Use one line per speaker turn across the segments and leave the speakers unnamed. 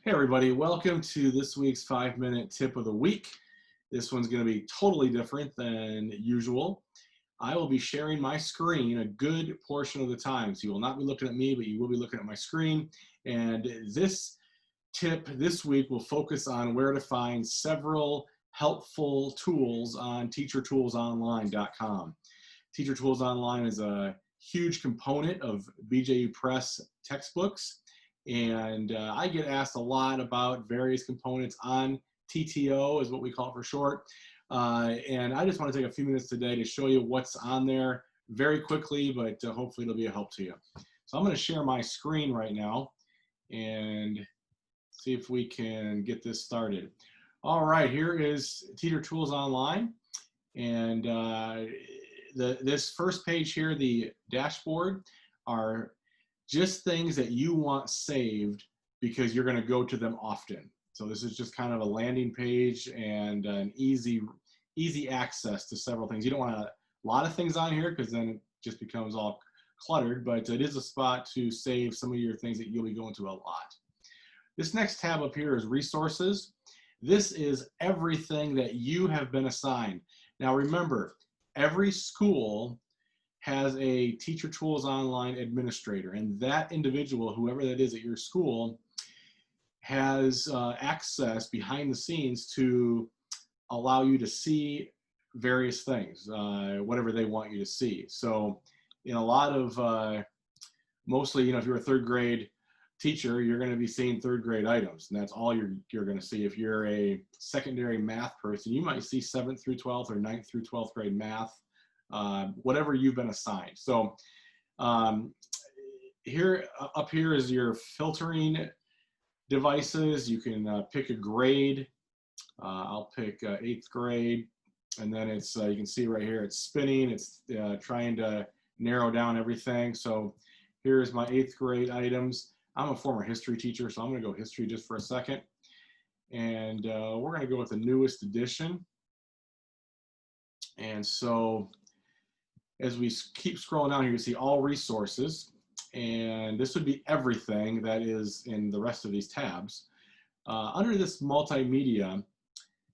Hey everybody, welcome to this week's 5-minute tip of the week. This one's going to be totally different than usual. I will be sharing my screen a good portion of the time. So you will not be looking at me, but you will be looking at my screen. And this tip this week will focus on where to find several helpful tools on teachertoolsonline.com. Teacher Tools Online is a huge component of BJU Press textbooks. And I get asked a lot about various components on TTO, is what we call it for short. And I just want to take a few minutes today to show you what's on there very quickly, but hopefully it'll be a help to you. So I'm going to share my screen right now and see if we can get this started. All right, here is Teacher Tools Online. And this first page here, the dashboard, are just things that you want saved because you're going to go to them often. So this is just kind of a landing page and an easy access to several things. You don't want a lot of things on here because then it just becomes all cluttered, but it is a spot to save some of your things that you'll be going to a lot. This next tab up here is resources. This is everything that you have been assigned. Now remember, every school has a Teacher Tools Online administrator, and that individual, whoever that is at your school, has access behind the scenes to allow you to see various things, whatever they want you to see. So in a lot of, mostly, if you're a third grade teacher, you're going to be seeing third grade items, and that's all you're going to see. If you're a secondary math person, you might see 7th through 12th or 9th through 12th grade math, whatever you've been assigned. So up here is your filtering devices. You can pick a grade. I'll pick 8th grade, and then it's you can see right here it's spinning. It's trying to narrow down everything. So here's my 8th grade items. I'm a former history teacher, so I'm going to go history just for a second, and we're going to go with the newest edition. And so as we keep scrolling down here, you see all resources, and this would be everything that is in the rest of these tabs. Under this multimedia,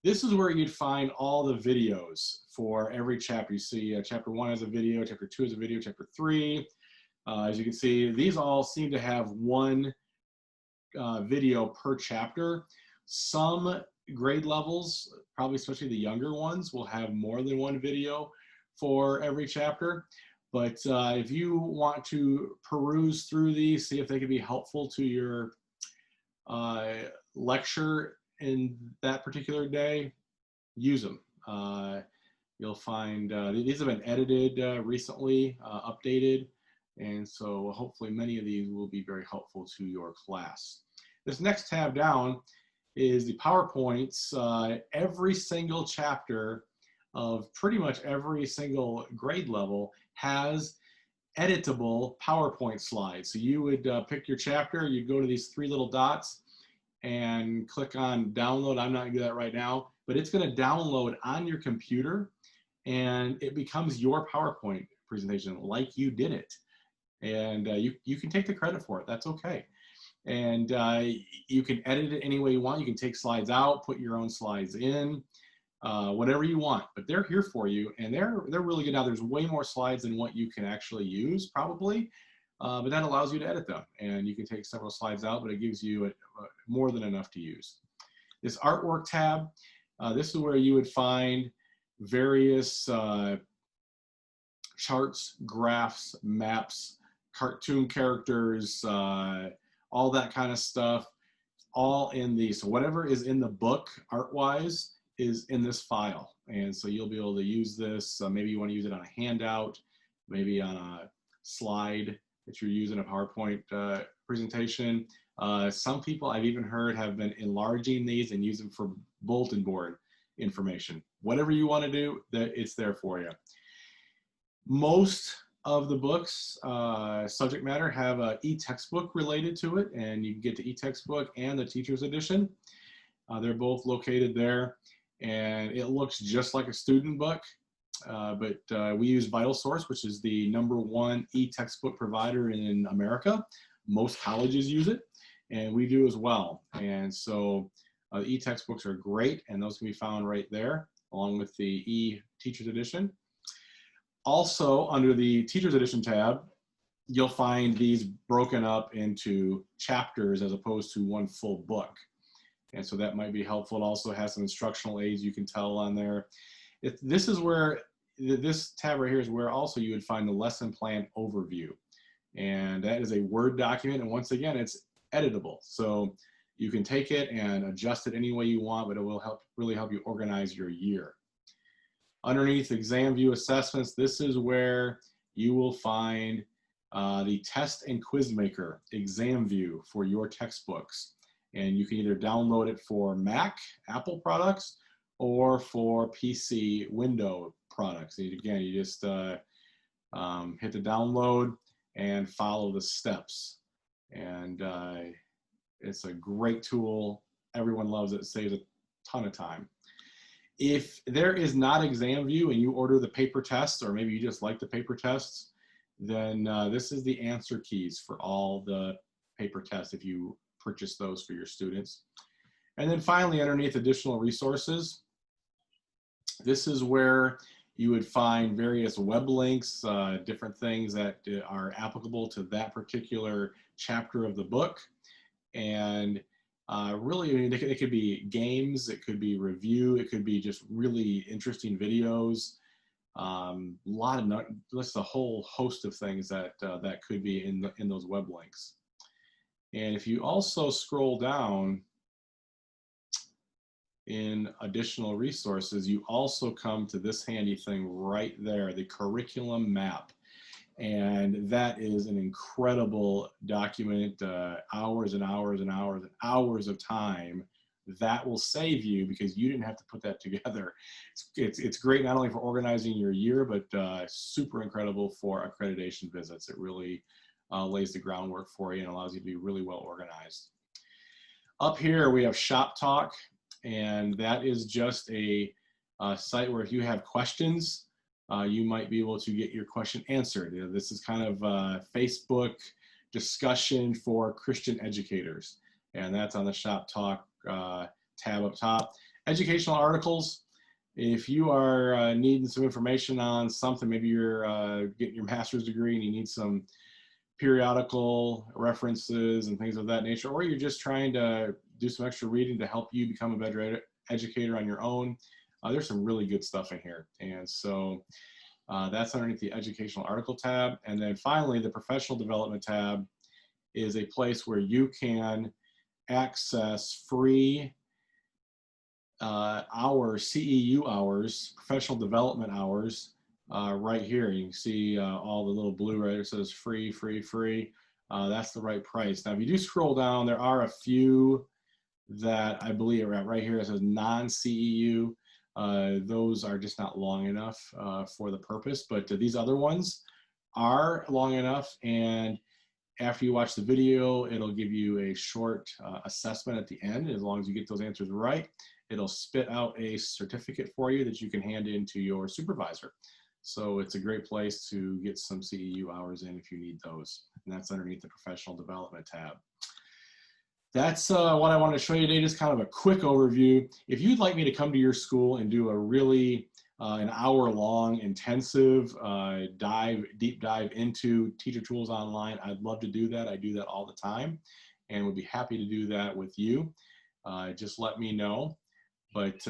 this is where you'd find all the videos for every chapter. You see chapter 1 has a video, chapter 2 has a video, chapter 3. As you can see, these all seem to have one video per chapter. Some grade levels, probably especially the younger ones, will have more than one video for every chapter. But if you want to peruse through these, see if they can be helpful to your lecture in that particular day, use them. You'll find these have been edited recently, updated, and so hopefully many of these will be very helpful to your class. This next tab down is the PowerPoints. Every single chapter of pretty much every single grade level has editable PowerPoint slides. So you would pick your chapter, you'd go to these 3 little dots and click on download. I'm not gonna do that right now, but it's gonna download on your computer and it becomes your PowerPoint presentation like you did it. And you can take the credit for it, that's okay. And you can edit it any way you want. You can take slides out, put your own slides in, whatever you want, but they're here for you, and they're really good. Now there's way more slides than what you can actually use probably, but that allows you to edit them, and you can take several slides out, but it gives you more than enough to use. This artwork tab, this is where you would find various charts, graphs, maps, cartoon characters, all that kind of stuff, all in these. So whatever is in the book art-wise is in this file, and so you'll be able to use this. Maybe you want to use it on a handout, maybe on a slide that you're using a PowerPoint presentation. Some people I've even heard have been enlarging these and use them for bulletin board information. Whatever you want to do, it's there for you. Most of the books, subject matter, have an e-textbook related to it, and you can get the e-textbook and the teacher's edition. They're both located there. And it looks just like a student book, but we use VitalSource, which is the #1 e-textbook provider in America. Most colleges use it, and we do as well. And so the e-textbooks are great, and those can be found right there, along with the e-teachers edition. Also, under the teachers edition tab, you'll find these broken up into chapters as opposed to one full book. And so that might be helpful. It also has some instructional aids you can tell on there. This is where, this tab right here is where also you would find the lesson plan overview. And that is a Word document. And once again, it's editable. So you can take it and adjust it any way you want, but it will really help you organize your year. Underneath exam view assessments, this is where you will find the test and quiz maker exam view for your textbooks. And you can either download it for Mac, Apple products, or for PC, Windows products. And again, you just hit the download and follow the steps. And it's a great tool. Everyone loves it. It saves a ton of time. If there is not exam view and you order the paper tests, or maybe you just like the paper tests, then this is the answer keys for all the paper tests if you purchase those for your students. And then finally, underneath additional resources, this is where you would find various web links, different things that are applicable to that particular chapter of the book. And really, I mean, it could be games, it could be review, it could be just really interesting videos. Just a whole host of things that that could be in those web links. And if you also scroll down in additional resources, you also come to this handy thing right there, the curriculum map. And that is an incredible document, hours and hours and hours and hours of time that will save you because you didn't have to put that together. It's great not only for organizing your year, but super incredible for accreditation visits. It really lays the groundwork for you and allows you to be really well organized. Up here we have Shop Talk, and that is just a site where if you have questions, you might be able to get your question answered. You know, this is kind of a Facebook discussion for Christian educators, and that's on the Shop Talk tab up top. Educational articles, if you are needing some information on something, maybe you're getting your master's degree and you need some periodical references and things of that nature, or you're just trying to do some extra reading to help you become a better educator on your own, there's some really good stuff in here. And so that's underneath the educational article tab. And then finally, the professional development tab is a place where you can access free hours, CEU hours, professional development hours, right here. You can see all the little blue right here says free, free, free. That's the right price. Now, if you do scroll down, there are a few that I believe are right here. It says non-CEU. Those are just not long enough for the purpose, but these other ones are long enough. And after you watch the video, it'll give you a short assessment at the end. As long as you get those answers right, it'll spit out a certificate for you that you can hand in to your supervisor. So it's a great place to get some CEU hours in if you need those. And that's underneath the professional development tab. That's what I wanted to show you today, just kind of a quick overview. If you'd like me to come to your school and do a really an hour-long intensive deep dive into Teacher Tools Online, I'd love to do that. I do that all the time and would be happy to do that with you. Just let me know. But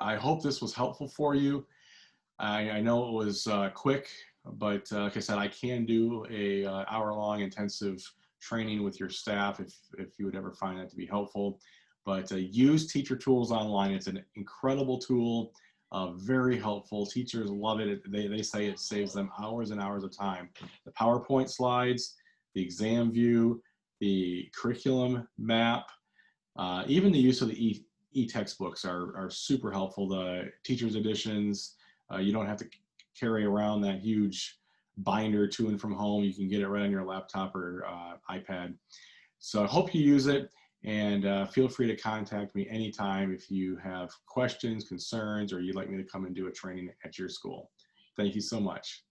I hope this was helpful for you. I know it was quick, but like I said, I can do a hour-long intensive training with your staff if you would ever find that to be helpful. But use Teacher Tools Online. It's an incredible tool, very helpful. Teachers love it. They say it saves them hours and hours of time. The PowerPoint slides, the exam view, the curriculum map, even the use of the e-textbooks are super helpful. The teacher's editions, you don't have to carry around that huge binder to and from home. You can get it right on your laptop or iPad. So I hope you use it, and feel free to contact me anytime if you have questions, concerns, or you'd like me to come and do a training at your school. Thank you so much.